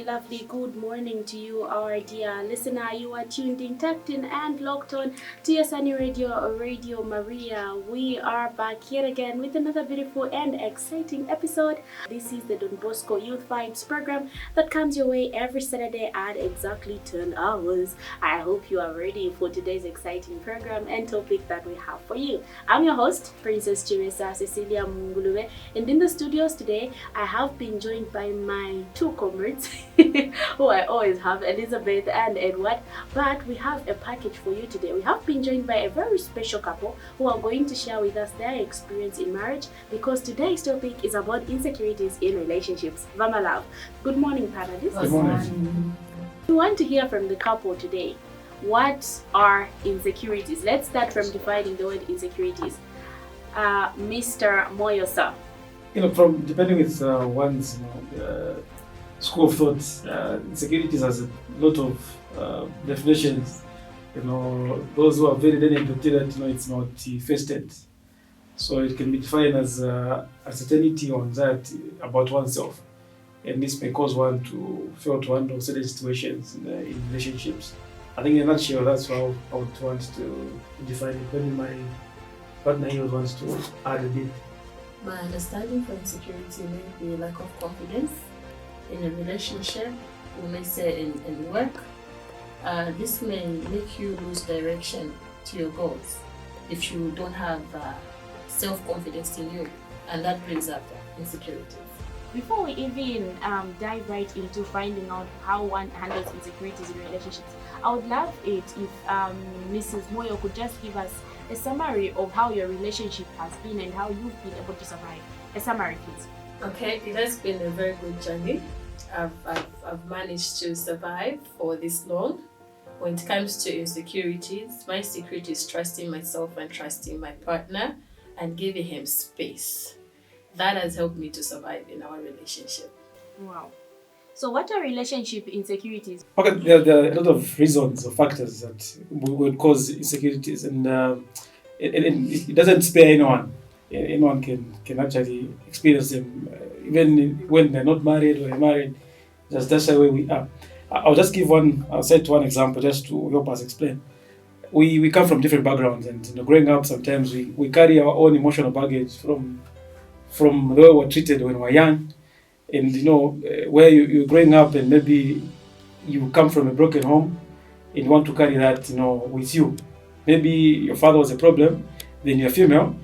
lovely good morning to you, our dear listener. You are tuned in, tapped in, and locked on to your Sunny Radio, Radio Maria. We are back here again with another beautiful and exciting episode. This is the Don Bosco Youth Vibes program that comes your way every Saturday at exactly 10 hours. I hope you are ready for today's exciting program and topic that we have for you. I'm your host, Princess Teresa Cecilia Mungulube, and in the studios today, I have been joined by my two comrades who I always have, Elizabeth and Edward. But we have a package for you today. We have been joined by a very special couple who are going to share with us their experience in marriage, because today's topic is about insecurities in relationships. Vama love. Good morning, panelists. Good morning. We want to hear from the couple today. What are insecurities? Let's start from defining the word insecurities. Mr. Moyo, sir. From depending with one's school of thought, insecurities has a lot of definitions. Those who are very lenient to that, it's multifaceted. So it can be defined as uncertainty or anxiety about oneself, and this may cause one to fail to handle certain situations in relationships. I think in a nutshell, that's how I would want to define it. Maybe my partner here wants to add a bit. My understanding for insecurity may be lack of confidence in a relationship, we may say in work. This may make you lose direction to your goals if you don't have self-confidence in you, and that brings up insecurity. Before we even dive right into finding out how one handles insecurities in relationships, I would love it if Mrs. Moyo could just give us a summary of how your relationship has been and how you've been able to survive. A summary, please. Okay, it has been a very good journey. I've managed to survive for this long. When it comes to insecurities, my secret is trusting myself and trusting my partner and giving him space. That has helped me to survive in our relationship. Wow. So what are relationship insecurities? Okay, there are a lot of reasons or factors that would cause insecurities, and it doesn't spare anyone. Anyone can actually experience them, even when they're not married or they're married. That's the way we are. I'll just give I'll set one example just to help us explain. We come from different backgrounds, and growing up, sometimes we carry our own emotional baggage from the way we were treated when we were young. And where you're growing up, and maybe you come from a broken home and you want to carry that with you. Maybe your father was a problem, then you're female,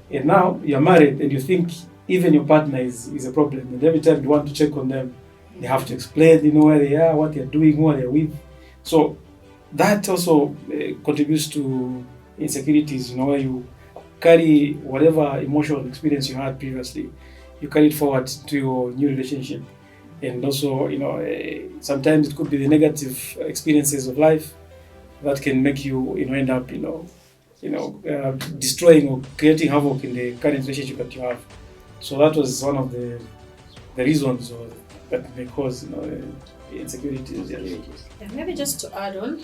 and now you're married and you think even your partner is a problem. And every time you want to check on them, they have to explain where they are, what they're doing, who they're with. So that also contributes to insecurities, where you carry whatever emotional experience you had previously, you carry it forward to your new relationship. And also, sometimes it could be the negative experiences of life that can make you, end up, destroying or creating havoc in the current relationship that you have. So that was one of the reasons that may cause, insecurities. And maybe just to add on,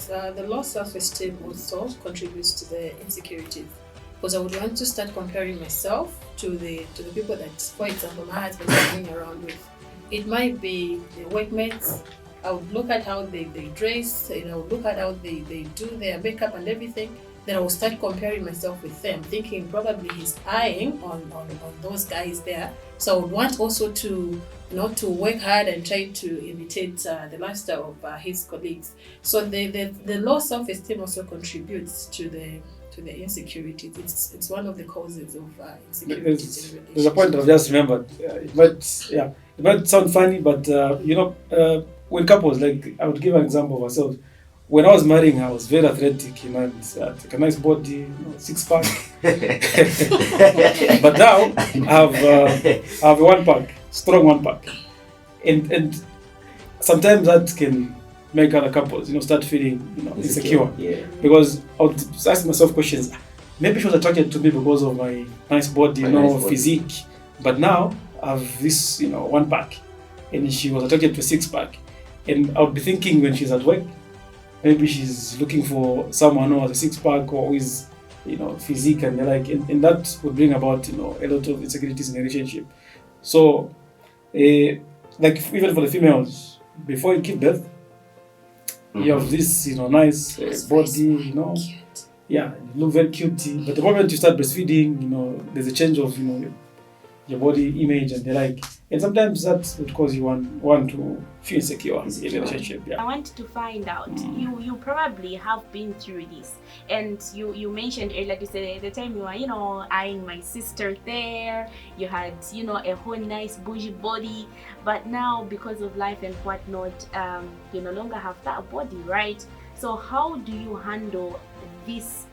the low self-esteem also contributes to the insecurities. Because I would want to start comparing myself to the people that, for example, my husband is going around with. It might be the workmates. I would look at how they dress, and I would look at how they do their makeup and everything. Then I will start comparing myself with them, thinking probably he's eyeing on those guys there. So I would want also to work hard and try to imitate the lifestyle of his colleagues. So the low self-esteem also contributes to the insecurities. It's one of the causes of insecurities in relationships. There's a point I've just remembered. It might sound funny, but when couples, like I would give an example of myself. When I was marrying, I was very athletic, and a nice body, six pack. But now I have a one pack, strong one pack, and sometimes that can make other couples, start feeling, insecure. Yeah. Because I would ask myself questions. Maybe she was attracted to me because of my nice body, physique. But now I have this, one pack, and she was attracted to a six pack. And I would be thinking when she's at work, maybe she's looking for someone who has a six pack or who is, physique and the like, and that would bring about, a lot of insecurities in a relationship. So like even for the females, before you give birth, you have this, nice body, Cute. yeah, you look very cute. But the moment you start breastfeeding, there's a change of, your body image and the like. And sometimes that would cause you want to feel insecure in a relationship. I Yeah. want to find out, you probably have been through this, and you mentioned earlier, you said the time you were, eyeing my sister there, you had, a whole nice bougie body, but now because of life and whatnot, you no longer have that body, right? So how do you handle this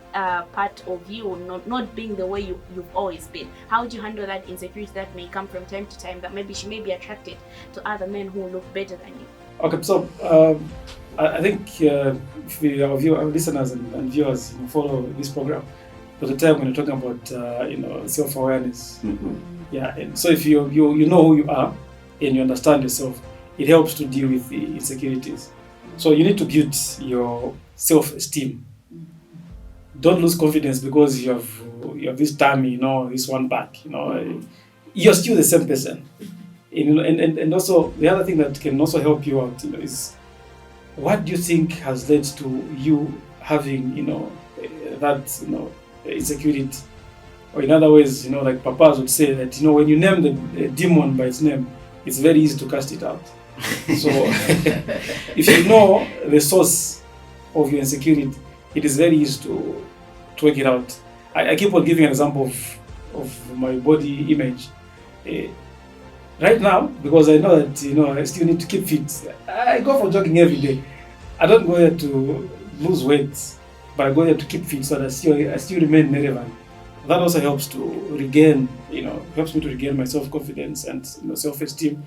part of you not being the way you've always been? How do you handle that insecurity that may come from time to time, that maybe she may be attracted to other men who look better than you? Okay, so I think if our listeners and viewers follow this program, for the time when you're talking about self-awareness, yeah, and so if you know who you are and you understand yourself, it helps to deal with the insecurities. So you need to build your self-esteem. Don't lose confidence because you have this tummy, this one back, you're still the same person. And also the other thing that can also help you out, is what do you think has led to you having, that, insecurity? Or in other ways, like papas would say that, when you name the demon by its name, it's very easy to cast it out. So if you know the source of your insecurity, it is very easy to work it out. I keep on giving an example of my body image. Right now, because I know that I still need to keep fit, I go for jogging every day. I don't go there to lose weight, but I go there to keep fit so that I still remain relevant. That also helps to regain, helps me to regain my self-confidence and self-esteem,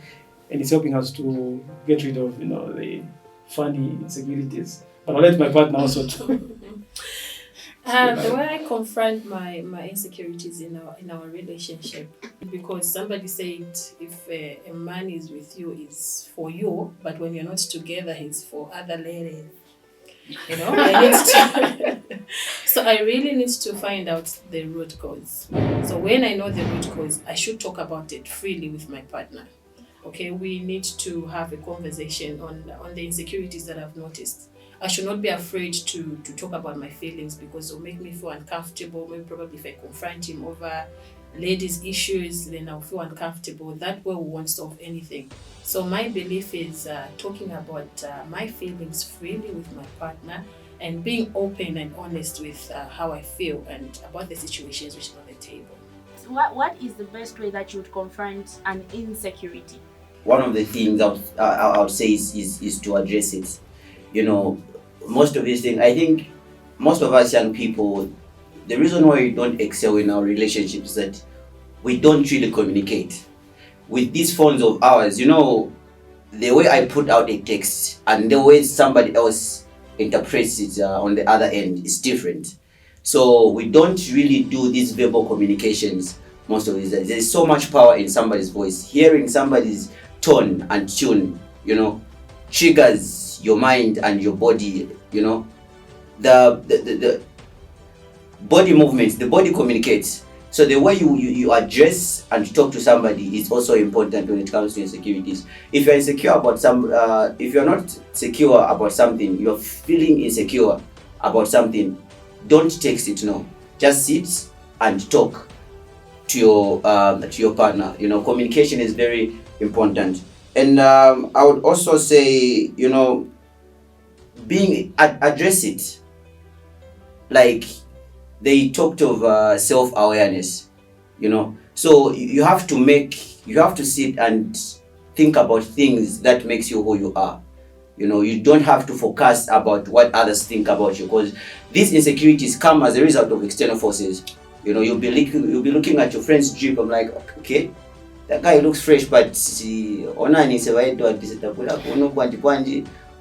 and it's helping us to get rid of the funny insecurities. But I'll let my partner also too. The way I confront my insecurities in our relationship, because somebody said if a man is with you, is for you, but when you're not together, he's for other ladies. So I really need to find out the root cause. So when I know the root cause, I should talk about it freely with my partner. Okay, we need to have a conversation on the insecurities that I've noticed. I should not be afraid to talk about my feelings, because it'll make me feel uncomfortable. Maybe probably if I confront him over ladies' issues, then I'll feel uncomfortable. That way we won't solve anything. So my belief is talking about my feelings freely with my partner, and being open and honest with how I feel and about the situations which are on the table. What is the best way that you would confront an insecurity? One of the things I would say is to address it. Most of these things, I think most of us young people, the reason why we don't excel in our relationships is that we don't really communicate. With these phones of ours, the way I put out a text and the way somebody else interprets it on the other end is different. So we don't really do these verbal communications most of these days. There's so much power in somebody's voice. Hearing somebody's tone and tune, triggers your mind and your body. The body movements, the body communicates. So the way you address and talk to somebody is also important when it comes to insecurities. If you're insecure about if you're not secure about something, you're feeling insecure about something, don't text it, no. Just sit and talk to your partner. Communication is very important. And I would also say, address it. Like they talked of self-awareness, So you have to sit and think about things that makes you who you are. You don't have to focus about what others think about you, because these insecurities come as a result of external forces. You'll be looking at your friend's drip. I'm like, okay, that guy looks fresh, but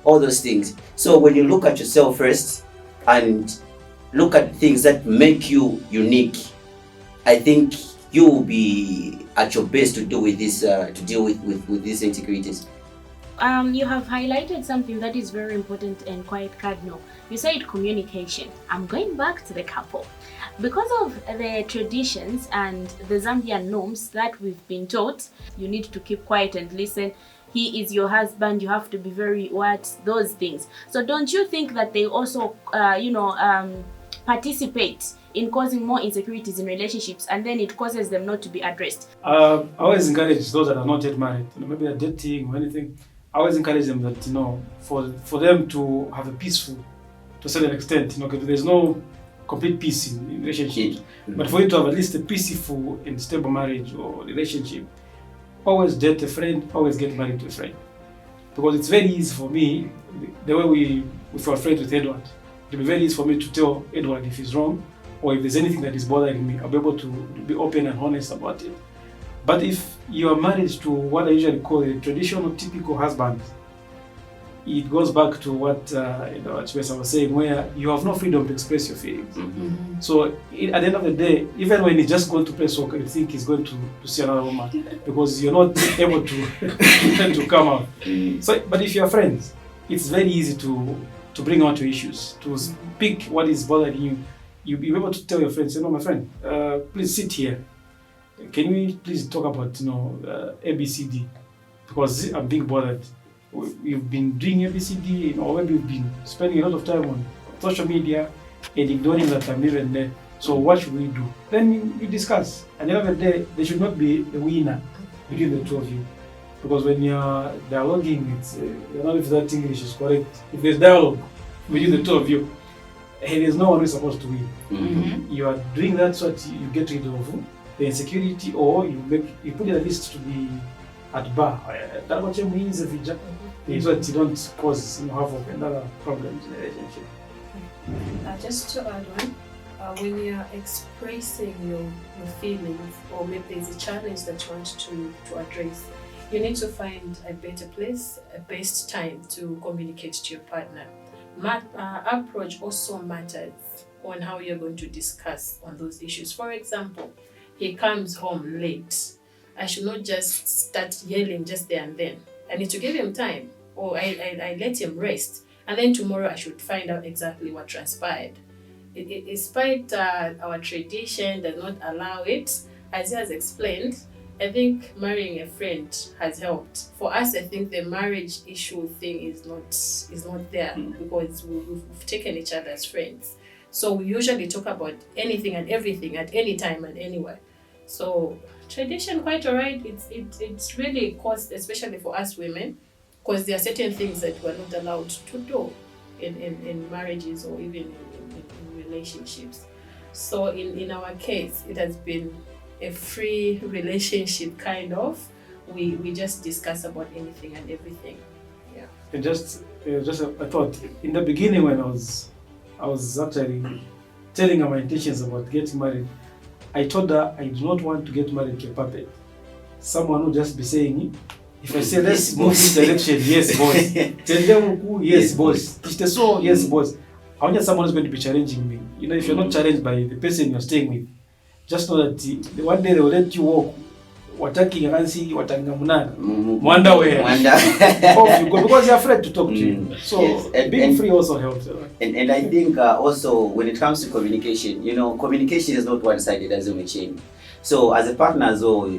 all those things. So when you look at yourself first and look at things that make you unique, I think you will be at your best to deal with this, with these insecurities. You have highlighted something that is very important and quite cardinal. You said communication. I'm going back to the couple. Because of the traditions and the Zambian norms that we've been taught, you need to keep quiet and listen. he is your husband, you have to be very those things. So don't you think that they also participate in causing more insecurities in relationships, and then it causes them not to be addressed? I always encourage those that are not yet married, maybe they're dating or anything. I always encourage them that for them to have a peaceful, to a certain extent, because there's no complete peace in relationships, but for you to have at least a peaceful and stable marriage or relationship, always date a friend, always get married to a friend, because it's very easy for me, the way we were friends with Edward, it'll be very easy for me to tell Edward if he's wrong or if there's anything that is bothering me. I'll be able to be open and honest about it. But if you are married to what I usually call a traditional, typical husband, it goes back to what Chibesa was saying, where you have no freedom to express your feelings. Mm-hmm. So at the end of the day, even when he's just going to play soccer, you think he's going to see another woman because you're not able to come out. So, but if you're friends, it's very easy to bring out your issues, to speak what is bothering you. You'll be able to tell your friends, my friend, please sit here. Can we please talk about ABCD, because I'm being bothered. We've been doing ABCD, or maybe we've been spending a lot of time on social media and ignoring that I'm even there. So what should we do? Then you discuss. At the end of the day, there should not be a winner between the two of you, because when you're dialoguing, it's I don't know if that English is correct. If there's dialogue between the two of you, there's no one who's supposed to win. Mm-hmm. You are doing that so that you get rid of the insecurity, or you put it at least to be at bar. That what means so that you don't cause havoc and other problems in the relationship. Just to add on, when you are expressing your feelings, or maybe there's a challenge that you want to address, you need to find a better place, a best time to communicate to your partner. Approach also matters on how you're going to discuss on those issues. For example, he comes home late. I should not just start yelling just there and then. I need to give him time, or I let him rest, and then tomorrow I should find out exactly what transpired. Despite our tradition does not allow it, as he has explained, I think marrying a friend has helped. For us, I think the marriage issue thing is not there, because we've taken each other as friends. So we usually talk about anything and everything at any time and anywhere. So tradition, quite alright. It's really cost, especially for us women, because there are certain things that we're not allowed to do in marriages or even in relationships. So in our case, it has been a free relationship kind of. We just discuss about anything and everything. Yeah. And just I thought in the beginning when I was actually telling her my intentions about getting married, I told her I do not want to get married to a puppet. Someone will just be saying, if I say let's move this direction, yes boss. Tell them yes boss. So yes boss. I want someone who's going to be challenging me. If you're not challenged by the person you're staying with, just know that one day they will let you walk. Wataki Yansi, Watanga Munana. Wonder where. Off you go, because you're afraid to talk to you. So yes, being free also helps. And I think also when it comes to communication, communication is not one-sided as a chain. So as a partner as well,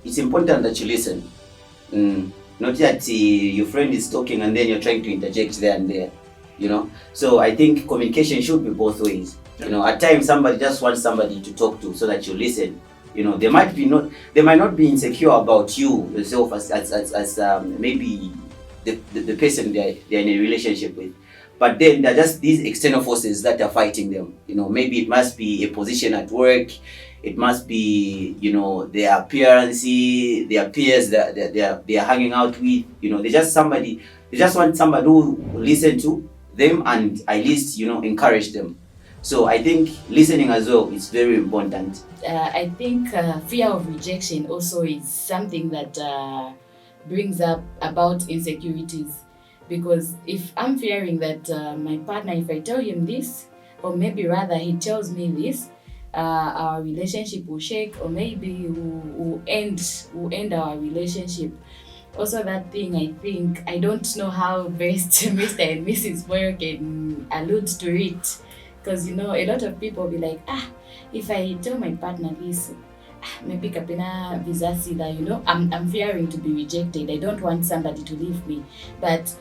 it's important that you listen. Not that your friend is talking and then you're trying to interject there and there. So I think communication should be both ways. At times somebody just wants somebody to talk to so that you listen. They might not be insecure about you yourself as maybe the person they're in a relationship with, but then they're just these external forces that are fighting them. Maybe it must be a position at work, it must be their appearance, their peers that they are hanging out with. They just want somebody who will listen to them and at least encourage them. So I think listening as well is very important. I think fear of rejection also is something that brings up about insecurities, because if I'm fearing that my partner, if I tell him this, or maybe rather he tells me this, our relationship will shake, or maybe we'll end our relationship. Also, that thing, I think, I don't know how best Mr. and Mrs. Boyle can allude to it. Because, a lot of people be like, if I tell my partner this, maybe kapena visasi that, you know, I'm fearing to be rejected. I don't want somebody to leave me. But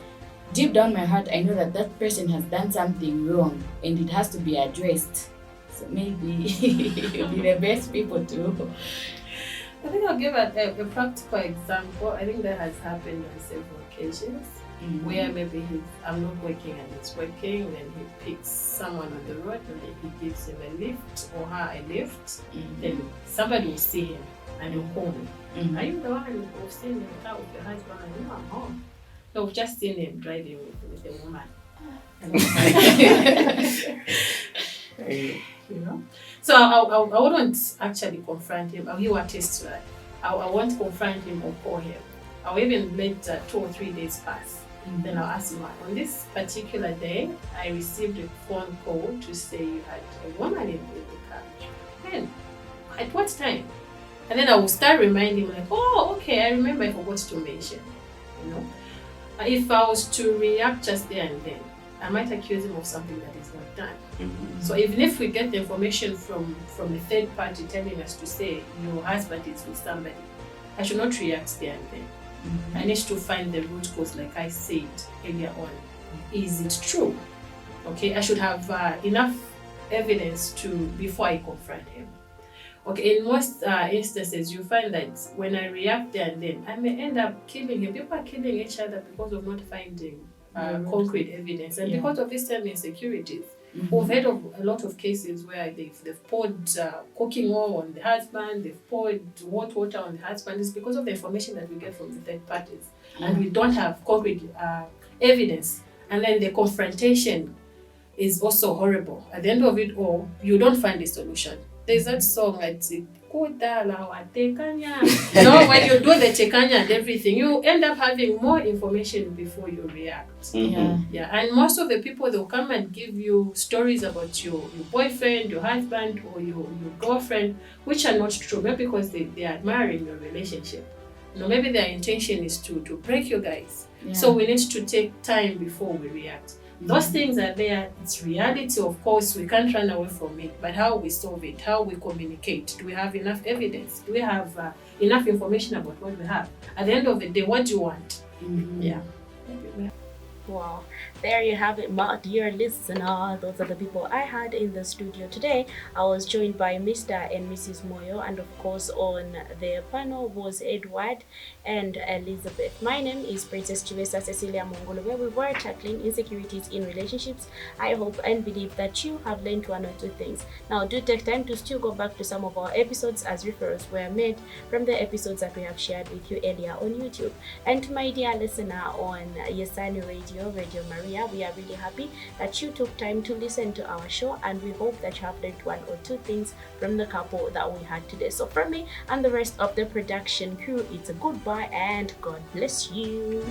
deep down my heart, I know that that person has done something wrong and it has to be addressed. So maybe you'll be the best people to. I think I'll give a practical example. I think that has happened on several occasions where maybe I'm not working and he's working, and he picks someone on the road and then he gives him a lift or her a lift. Then somebody will see him and he'll call me. Are you the one who've seen him out with your husband? And I'm home. So we've just seen him driving with a woman. You know? So I wouldn't actually confront him. He will attest to that. I won't confront him or call him. I'll even let 2 or 3 days pass. Then I'll ask him, on this particular day, I received a phone call to say you had a woman in the car. When? At what time? And then I will start reminding him, like, oh, okay, I remember, I forgot to mention. You know? If I was to react just there and then, I might accuse him of something that is not done. So even if we get the information from a third party telling us to say your husband is with somebody, I should not react there and then. I need to find the root cause, like I said earlier on. Is it true? Okay, I should have enough evidence before I confront him. Okay, in most instances, you find that when I react there and then, I may end up killing him. People are killing each other because of not finding concrete evidence, and because of this same insecurities. We've heard of a lot of cases where they've poured cooking oil on the husband, they've poured hot water on the husband. It's because of the information that we get from the third parties, and we don't have concrete evidence. And then the confrontation is also horrible. At the end of it all, you don't find a solution. There's that song that's tekanya. No, when you do the tekanya and everything, you end up having more information before you react. Yeah. And most of the people, they'll come and give you stories about your boyfriend, your husband, or your girlfriend, which are not true, maybe because they are admiring your relationship. You know, maybe their intention is to break you guys. So we need to take time before we react. Those things are there. It's reality, of course. We can't run away from it. But how we solve it, how we communicate, do we have enough evidence? Do we have enough information about what we have? At the end of the day, what do you want? Yeah. Wow, there you have it, my dear listener. Those are the people I had in the studio today. I was joined by Mr. and Mrs. Moyo, and of course on the panel was Edward and Elizabeth. My name is Princess Chivesa Cecilia Mongolwe. We were tackling insecurities in relationships. I hope and believe that you have learned 1 or 2 things. Now do take time to still go back to some of our episodes, as referrals were made from the episodes that we have shared with you earlier on YouTube. And to my dear listener on Yesani Radio Maria, we are really happy that you took time to listen to our show, and we hope that you have learned 1 or 2 things from the couple that we had today. So from me and the rest of the production crew, it's a goodbye and God bless you.